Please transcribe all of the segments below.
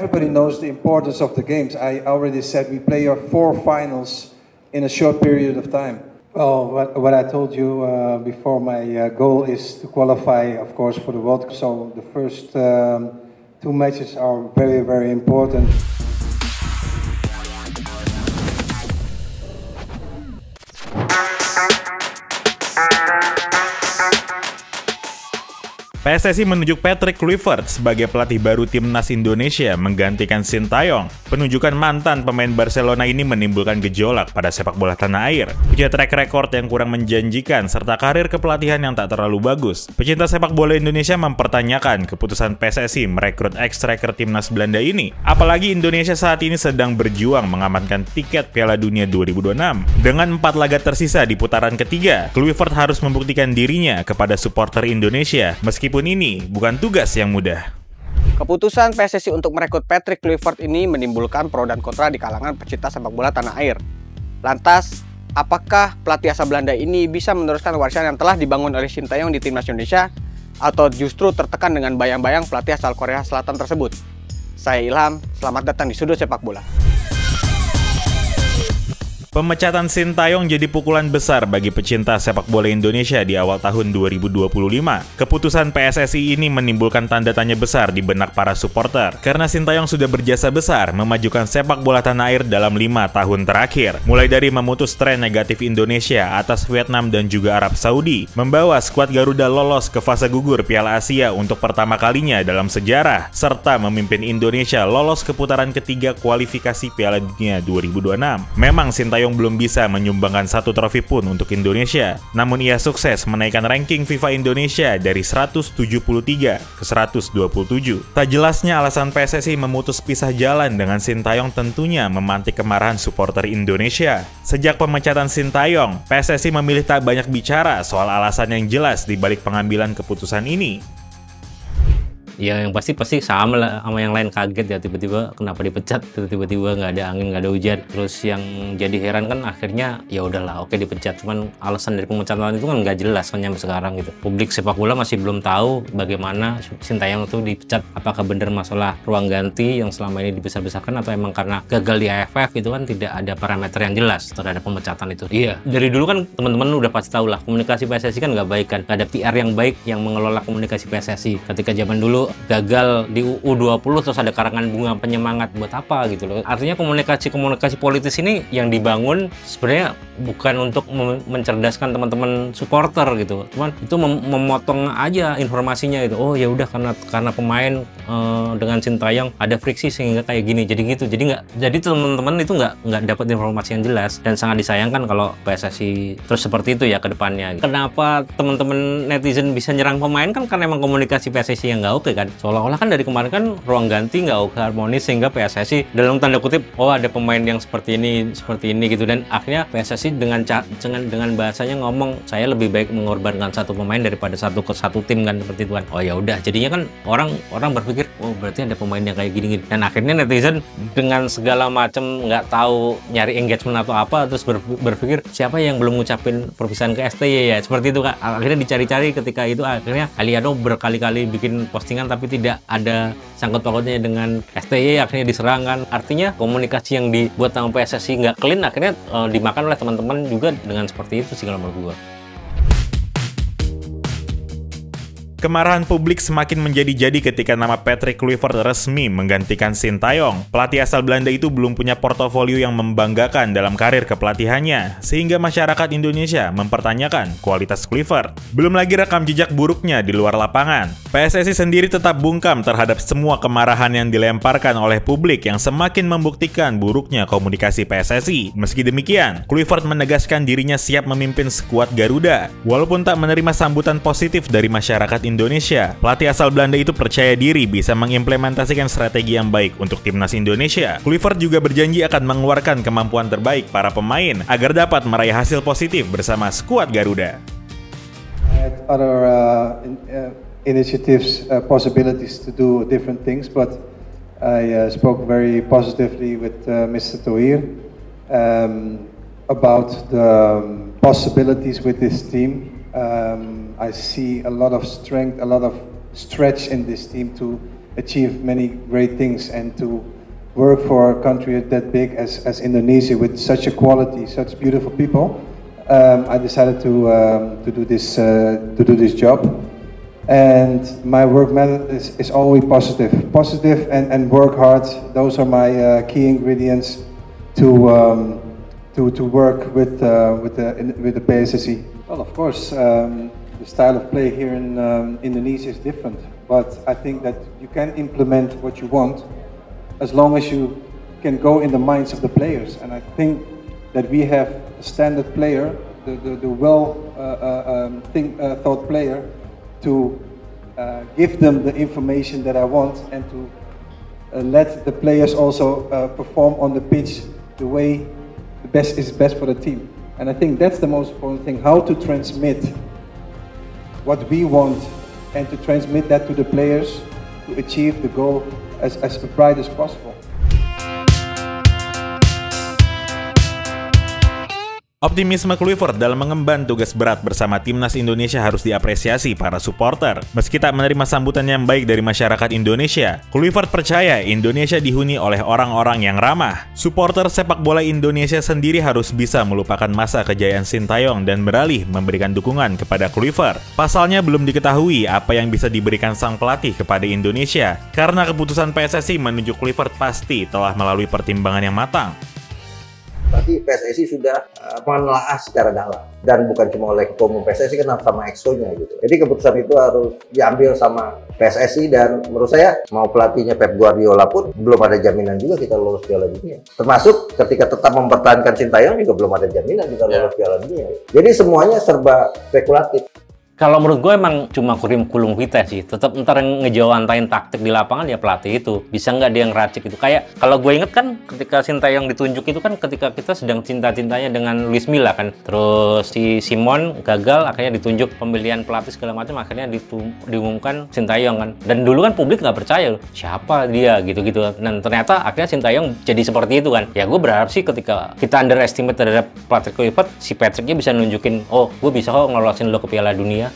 Everybody knows the importance of the games. I already said we play our 4 finals in a short period of time. Well, what I told you before, my goal is to qualify, of course, for the World Cup. So the first 2 matches are very, very important. PSSI menunjuk Patrick Kluivert sebagai pelatih baru timnas Indonesia menggantikan Sintayong. Penunjukan mantan pemain Barcelona ini menimbulkan gejolak pada sepak bola tanah air. Punya track record yang kurang menjanjikan serta karir kepelatihan yang tak terlalu bagus. Pecinta sepak bola Indonesia mempertanyakan keputusan PSSI merekrut ex-striker timnas Belanda ini. Apalagi Indonesia saat ini sedang berjuang mengamankan tiket Piala Dunia 2026. Dengan 4 laga tersisa di putaran ketiga, Kluivert harus membuktikan dirinya kepada supporter Indonesia meskipun ini bukan tugas yang mudah. Keputusan PSSI untuk merekrut Patrick Kluivert ini menimbulkan pro dan kontra di kalangan pecinta sepak bola tanah air. Lantas, apakah pelatih asal Belanda ini bisa meneruskan warisan yang telah dibangun oleh Sintayong di timnas Indonesia, atau justru tertekan dengan bayang-bayang pelatih asal Korea Selatan tersebut? Saya Ilham, selamat datang di Sudut Sepak Bola. Pemecatan Sintayong jadi pukulan besar bagi pecinta sepak bola Indonesia di awal tahun 2025. Keputusan PSSI ini menimbulkan tanda tanya besar di benak para supporter, karena Sintayong sudah berjasa besar memajukan sepak bola tanah air dalam 5 tahun terakhir. Mulai dari memutus tren negatif Indonesia atas Vietnam dan juga Arab Saudi, membawa skuad Garuda lolos ke fase gugur Piala Asia untuk pertama kalinya dalam sejarah, serta memimpin Indonesia lolos ke putaran ketiga kualifikasi Piala Dunia 2026. Memang Sintayong belum bisa menyumbangkan 1 trofi pun untuk Indonesia, namun ia sukses menaikkan ranking FIFA Indonesia dari 173 ke 127. Tak jelasnya alasan PSSI memutus pisah jalan dengan Sintayong tentunya memantik kemarahan supporter Indonesia. Sejak pemecatan Sintayong, PSSI memilih tak banyak bicara soal alasan yang jelas di balik pengambilan keputusan ini. Ya yang pasti sama lah sama yang lain, kaget ya tiba-tiba kenapa dipecat, tiba-tiba nggak ada angin, nggak ada hujan. Terus yang jadi heran kan akhirnya ya udahlah, oke dipecat, cuman alasan dari pemecatan itu kan nggak jelas kan sampai sekarang gitu. Publik sepak bola masih belum tahu bagaimana Sintayong itu dipecat, apakah benar masalah ruang ganti yang selama ini dibesar-besarkan atau emang karena gagal di AFF. Itu kan tidak ada parameter yang jelas terhadap pemecatan itu. Iya, dari dulu kan teman-teman udah pasti tahu lah, komunikasi PSSI kan nggak baik kan, nggak ada PR yang baik yang mengelola komunikasi PSSI. Ketika zaman dulu gagal di U20 terus ada karangan bunga penyemangat, buat apa gitu loh. Artinya komunikasi politis ini yang dibangun sebenarnya bukan untuk mencerdaskan teman-teman supporter gitu, cuman itu memotong aja informasinya itu. Oh ya udah, karena pemain dengan Sintayong ada friksi sehingga kayak gini, jadi teman-teman itu nggak dapat informasi yang jelas, dan sangat disayangkan kalau PSSI terus seperti itu ya ke depannya. Kenapa teman-teman netizen bisa nyerang pemain kan karena emang komunikasi PSSI yang nggak oke kan. Seolah-olah kan dari kemarin kan ruang ganti nggak harmonis sehingga PSSI dalam tanda kutip ada pemain yang seperti ini gitu, dan akhirnya PSSI dengan bahasanya ngomong saya lebih baik mengorbankan 1 pemain daripada 1 tim kan, seperti itu kan. Oh ya udah, jadinya kan orang berpikir oh berarti ada pemain yang kayak gini, dan akhirnya netizen dengan segala macam nggak tahu nyari engagement atau apa, terus berpikir siapa yang belum ngucapin perpisahan ke STY ya, seperti itu kan. Akhirnya dicari-cari, ketika itu akhirnya Aliano berkali-kali bikin postingan tapi tidak ada sangkut pautnya dengan STY, akhirnya diserang kan. Artinya komunikasi yang dibuat sama PSSI nggak clean, akhirnya dimakan oleh teman-teman juga dengan seperti itu sih kalau menurut gua. Kemarahan publik semakin menjadi-jadi ketika nama Patrick Kluivert resmi menggantikan Sintayong. Pelatih asal Belanda itu belum punya portofolio yang membanggakan dalam karir kepelatihannya, sehingga masyarakat Indonesia mempertanyakan kualitas Kluivert. Belum lagi rekam jejak buruknya di luar lapangan. PSSI sendiri tetap bungkam terhadap semua kemarahan yang dilemparkan oleh publik yang semakin membuktikan buruknya komunikasi PSSI. Meski demikian, Kluivert menegaskan dirinya siap memimpin skuad Garuda. Walaupun tak menerima sambutan positif dari masyarakat Indonesia, pelatih asal Belanda itu percaya diri bisa mengimplementasikan strategi yang baik untuk timnas Indonesia. Kluivert juga berjanji akan mengeluarkan kemampuan terbaik para pemain agar dapat meraih hasil positif bersama skuad Garuda. Other initiatives, possibilities to do different things, but I spoke very positively with Mr. Thohir about the possibilities with this team. I see a lot of strength, a lot of stretch in this team to achieve many great things and to work for a country that big as Indonesia with such a quality, such beautiful people. I decided to do this job, and my work method is always positive and work hard. Those are my key ingredients to work with the PSSI. Well, of course, the style of play here in Indonesia is different, but I think that you can implement what you want as long as you can go in the minds of the players, and I think that we have a standard player, the thought player, to give them the information that I want and to let the players also perform on the pitch the way is best for the team. And I think that's the most important thing, how to transmit what we want and to transmit that to the players to achieve the goal as bright as possible. Optimisme Kluivert dalam mengemban tugas berat bersama timnas Indonesia harus diapresiasi para supporter. Meski tak menerima sambutan yang baik dari masyarakat Indonesia, Kluivert percaya Indonesia dihuni oleh orang-orang yang ramah. Supporter sepak bola Indonesia sendiri harus bisa melupakan masa kejayaan Sintayong dan beralih memberikan dukungan kepada Kluivert. Pasalnya belum diketahui apa yang bisa diberikan sang pelatih kepada Indonesia, karena keputusan PSSI menunjuk Kluivert pasti telah melalui pertimbangan yang matang. Tapi PSSI sudah menelaah secara dalam, dan bukan cuma oleh ketua umum PSSI kan sama EXCO-nya gitu. Jadi keputusan itu harus diambil sama PSSI, dan menurut saya mau pelatihnya Pep Guardiola pun belum ada jaminan juga kita lolos Piala Dunia. Termasuk ketika tetap mempertahankan Sintayong juga belum ada jaminan kita lolos Piala Dunia. Jadi semuanya serba spekulatif. Kalau menurut gue emang cuma kurikulum kita sih. Tetap ntar ngejawantain taktik di lapangan ya pelatih itu. Bisa nggak dia ngeracik itu. Kayak kalau gue inget kan ketika Sintayong ditunjuk itu kan ketika kita sedang cinta-cintanya dengan Luis Milla kan. Terus si Simon gagal, akhirnya ditunjuk pemilihan pelatih segala macam, akhirnya diumumkan Sintayong kan. Dan dulu kan publik nggak percaya siapa dia gitu-gitu. Dan ternyata akhirnya Sintayong jadi seperti itu kan. Ya gue berharap sih ketika kita underestimate terhadap pelatih Kluivert, si Patricknya bisa nunjukin, oh gue bisa kok ngelolosin lo ke Piala Dunia.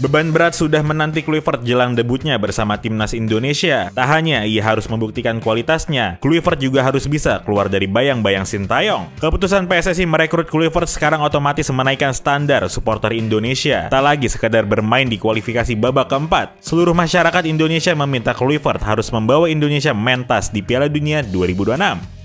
Beban berat sudah menanti Kluivert jelang debutnya bersama timnas Indonesia. Tak hanya ia harus membuktikan kualitasnya, Kluivert juga harus bisa keluar dari bayang-bayang Sintayong. Keputusan PSSI merekrut Kluivert sekarang otomatis menaikkan standar supporter Indonesia. Tak lagi sekadar bermain di kualifikasi babak keempat. Seluruh masyarakat Indonesia meminta Kluivert harus membawa Indonesia mentas di Piala Dunia 2026.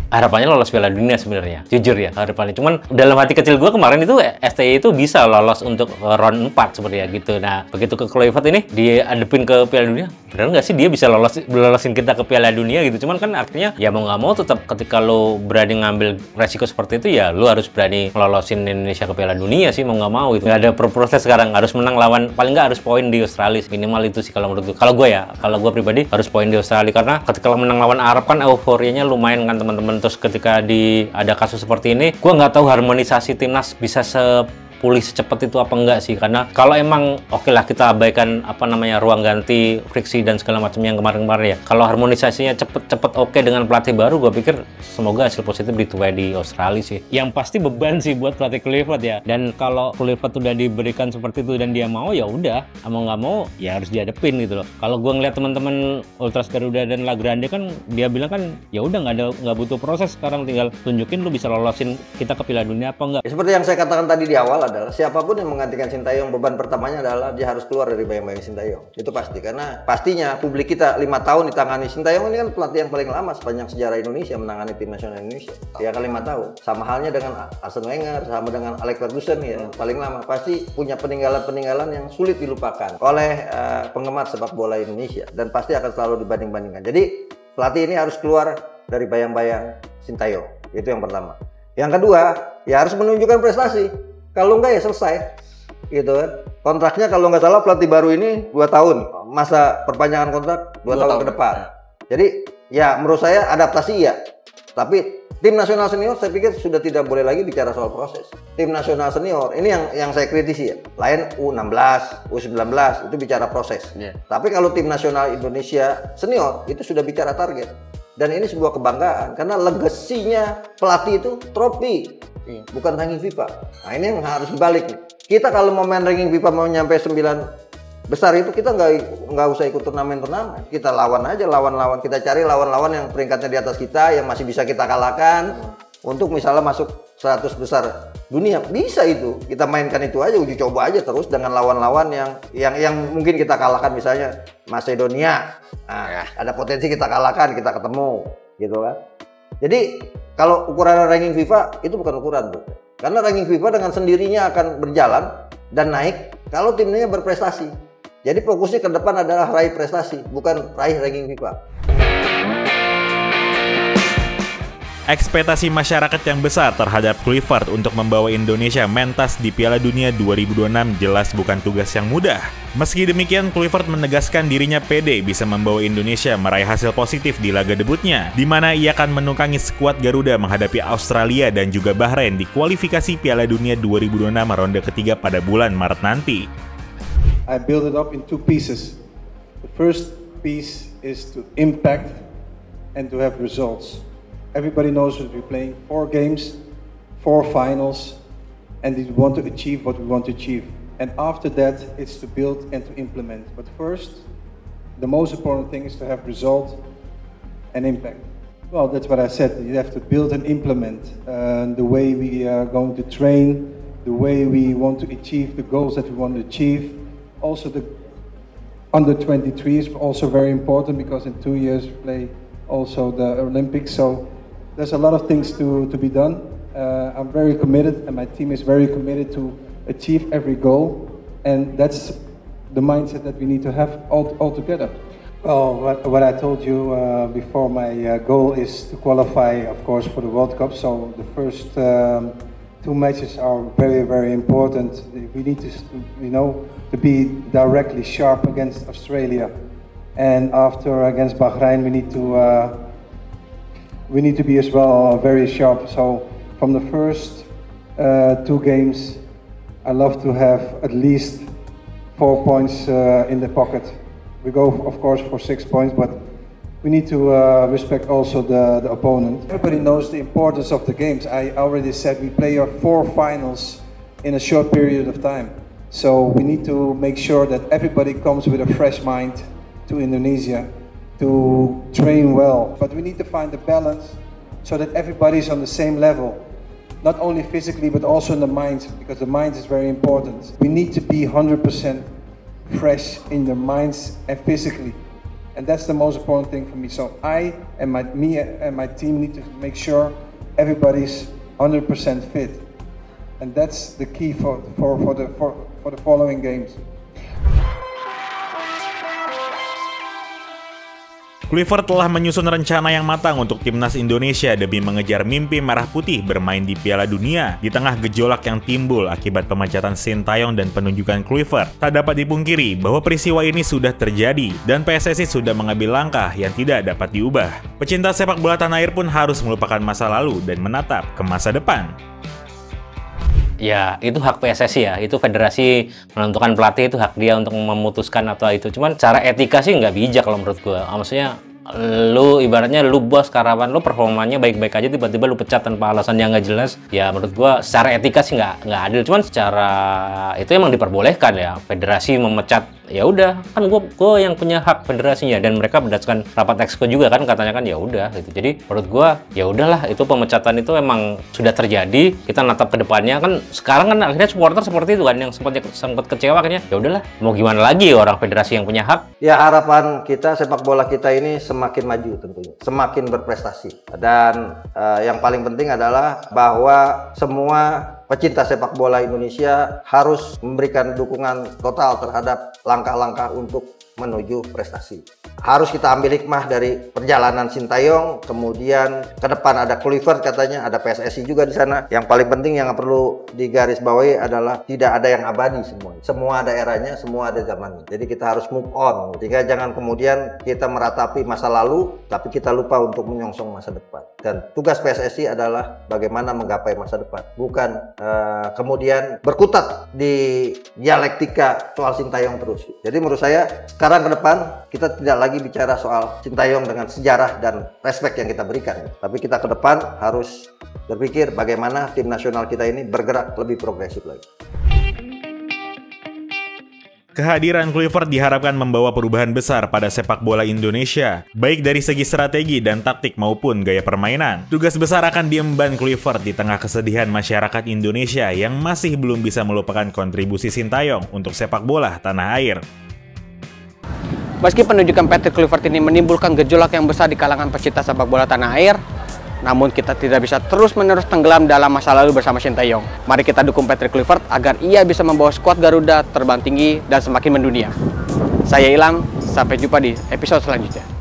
Harapannya lolos Piala Dunia sebenarnya, jujur ya harapannya. Cuman dalam hati kecil gue kemarin itu STI itu bisa lolos untuk round 4 sepertinya gitu. Nah begitu ke Kluivert ini diadepin ke Piala Dunia, benar nggak sih dia bisa lolosin kita ke Piala Dunia gitu. Cuman kan artinya ya mau nggak mau tetap ketika lo berani ngambil resiko seperti itu ya lo harus berani lolosin Indonesia ke Piala Dunia sih mau nggak mau gitu. Nggak ada proses sekarang, harus menang lawan, paling nggak harus poin di Australia minimal itu sih kalau menurut gue. Kalau gue ya, kalau gue pribadi harus poin di Australia karena ketika menang lawan Arab kan euforianya lumayan kan teman-teman. Terus ketika ada kasus seperti ini, gue nggak tahu harmonisasi timnas bisa pulih secepat itu apa enggak sih, karena kalau emang oke lah kita abaikan apa namanya ruang ganti, friksi dan segala macam yang kemarin-kemarin ya, kalau harmonisasinya cepet oke dengan pelatih baru, gue pikir semoga hasil positif dituai di Australia sih. Yang pasti beban sih buat pelatih Kluivert ya, dan kalau Kluivert udah diberikan seperti itu dan dia mau ya udah, mau nggak mau ya harus dihadepin gitu loh. Kalau gue ngeliat teman-teman Ultras Garuda dan La Grande kan dia bilang kan ya udah nggak butuh proses, sekarang tinggal tunjukin lu bisa lolosin kita ke Piala Dunia apa enggak. Ya, seperti yang saya katakan tadi di awal adalah siapapun yang menggantikan Sintayong, beban pertamanya adalah dia harus keluar dari bayang-bayang Sintayong. Itu pasti, karena pastinya publik kita 5 tahun ditangani Sintayong ini kan pelatih yang paling lama sepanjang sejarah Indonesia menangani tim nasional Indonesia. Ya kan 5 tahun. Sama halnya dengan Arsene Wenger, sama dengan Alex Ferguson ya paling lama. Pasti punya peninggalan-peninggalan yang sulit dilupakan oleh penggemar sepak bola Indonesia dan pasti akan selalu dibanding-bandingkan. Jadi pelatih ini harus keluar dari bayang-bayang Sintayong. Itu yang pertama. Yang kedua, ya harus menunjukkan prestasi. Kalau enggak ya selesai, gitu kan. Kontraknya kalau nggak salah pelatih baru ini 2 tahun, masa perpanjangan kontrak 2 tahun ke depan. Jadi ya menurut saya adaptasi ya. Tapi tim nasional senior saya pikir sudah tidak boleh lagi bicara soal proses. Tim nasional senior ini yang saya kritisi ya. Lain U16, U19 itu bicara proses. Tapi kalau tim nasional Indonesia senior itu sudah bicara target. Dan ini sebuah kebanggaan karena legasinya pelatih itu trofi. Bukan ranking FIFA. Nah ini yang harus dibalik. Kita kalau mau main ranking FIFA mau nyampe 9 besar itu kita nggak usah ikut turnamen, kita lawan aja lawan-lawan, kita cari lawan-lawan yang peringkatnya di atas kita, yang masih bisa kita kalahkan untuk misalnya masuk 100 besar dunia. Bisa itu, kita mainkan itu aja, uji coba aja terus dengan lawan-lawan yang mungkin kita kalahkan, misalnya Macedonia. Nah, ada potensi kita kalahkan, kita ketemu gitu kan. Jadi kalau ukuran ranking FIFA itu bukan ukuran tuh, karena ranking FIFA dengan sendirinya akan berjalan dan naik kalau timnya berprestasi. Jadi fokusnya ke depan adalah raih prestasi, bukan raih ranking FIFA. Ekspektasi masyarakat yang besar terhadap Kluivert untuk membawa Indonesia mentas di Piala Dunia 2026 jelas bukan tugas yang mudah. Meski demikian, Kluivert menegaskan dirinya pede bisa membawa Indonesia meraih hasil positif di laga debutnya, di mana ia akan menunggangi skuad Garuda menghadapi Australia dan juga Bahrain di kualifikasi Piala Dunia 2026 ronde ketiga pada bulan Maret nanti. I build it up in two pieces. The first piece is to impact and to have results. Everybody knows that we're playing 4 games, 4 finals, and we want to achieve what we want to achieve. And after that, it's to build and to implement. But first, the most important thing is to have result and impact. Well, that's what I said. You have to build and implement the way we are going to train, the way we want to achieve the goals that we want to achieve. Also, the under 23 is also very important because in 2 years we play also the Olympics. So there's a lot of things to be done. I'm very committed and my team is very committed to achieve every goal. And that's the mindset that we need to have all together. Well, what I told you before, my goal is to qualify, of course, for the World Cup. So the first 2 matches are very, very important. We need to, to be directly sharp against Australia. And after against Bahrain, we need to be as well very sharp. So from the first 2 games, I love to have at least 4 points in the pocket. We go, of course, for 6 points, but we need to respect also the opponent. Everybody knows the importance of the games. I already said we play our 4 finals in a short period of time. So we need to make sure that everybody comes with a fresh mind to Indonesia, to train well. But we need to find the balance so that everybody's on the same level. Not only physically, but also in the mind, because the mind is very important. We need to be 100% fresh in the minds and physically. And that's the most important thing for me. So me and my team need to make sure everybody's 100% fit. And that's the key for the following games. Kluivert telah menyusun rencana yang matang untuk timnas Indonesia demi mengejar mimpi merah putih bermain di Piala Dunia. Di tengah gejolak yang timbul akibat pemecatan Sintayong dan penunjukan Kluivert, tak dapat dipungkiri bahwa peristiwa ini sudah terjadi dan PSSI sudah mengambil langkah yang tidak dapat diubah. Pecinta sepak bola tanah air pun harus melupakan masa lalu dan menatap ke masa depan. Ya, itu hak PSSI ya, itu federasi menentukan pelatih, itu hak dia untuk memutuskan atau itu. Cuman cara etika sih nggak bijak kalau menurut gua. Maksudnya lu ibaratnya lu bos karyawan lu performanya baik-baik aja tiba-tiba lu pecat tanpa alasan yang nggak jelas. Ya menurut gua secara etika sih nggak adil. Cuman secara itu emang diperbolehkan ya federasi memecat. Ya udah kan gua yang punya hak federasinya dan mereka berdasarkan rapat exco juga kan katanya kan ya udah gitu. Jadi menurut gua ya udahlah itu pemecatan itu emang sudah terjadi, kita natap ke depannya kan. Sekarang kan akhirnya supporter seperti itu kan yang sempat kecewa kan ya udahlah mau gimana lagi orang federasi yang punya hak. Ya harapan kita sepak bola kita ini semakin maju tentunya, semakin berprestasi. Dan yang paling penting adalah bahwa semua pecinta sepak bola Indonesia harus memberikan dukungan total terhadap langkah-langkah untuk menuju prestasi. Harus kita ambil hikmah dari perjalanan Sintayong, kemudian ke depan ada Kluivert katanya, ada PSSI juga di sana. Yang paling penting yang perlu digarisbawahi adalah tidak ada yang abadi semua. Semua ada eranya, semua ada zamannya. Jadi kita harus move on. Sehingga jangan kemudian kita meratapi masa lalu, tapi kita lupa untuk menyongsong masa depan. Dan tugas PSSI adalah bagaimana menggapai masa depan, bukan kemudian berkutat di dialektika soal Sintayong terus. Jadi menurut saya sekarang ke depan kita tidak lagi bicara soal Sintayong dengan sejarah dan respek yang kita berikan, tapi kita ke depan harus berpikir bagaimana tim nasional kita ini bergerak lebih progresif lagi. Kehadiran Kluivert diharapkan membawa perubahan besar pada sepak bola Indonesia, baik dari segi strategi dan taktik maupun gaya permainan. Tugas besar akan diemban Kluivert di tengah kesedihan masyarakat Indonesia yang masih belum bisa melupakan kontribusi Sintayong untuk sepak bola tanah air. Meski penunjukan Patrick Kluivert ini menimbulkan gejolak yang besar di kalangan pecinta sepak bola tanah air, namun kita tidak bisa terus-menerus tenggelam dalam masa lalu bersama Sintayong. Mari kita dukung Patrick Kluivert agar ia bisa membawa skuad Garuda terbang tinggi dan semakin mendunia. Saya Ilham, sampai jumpa di episode selanjutnya.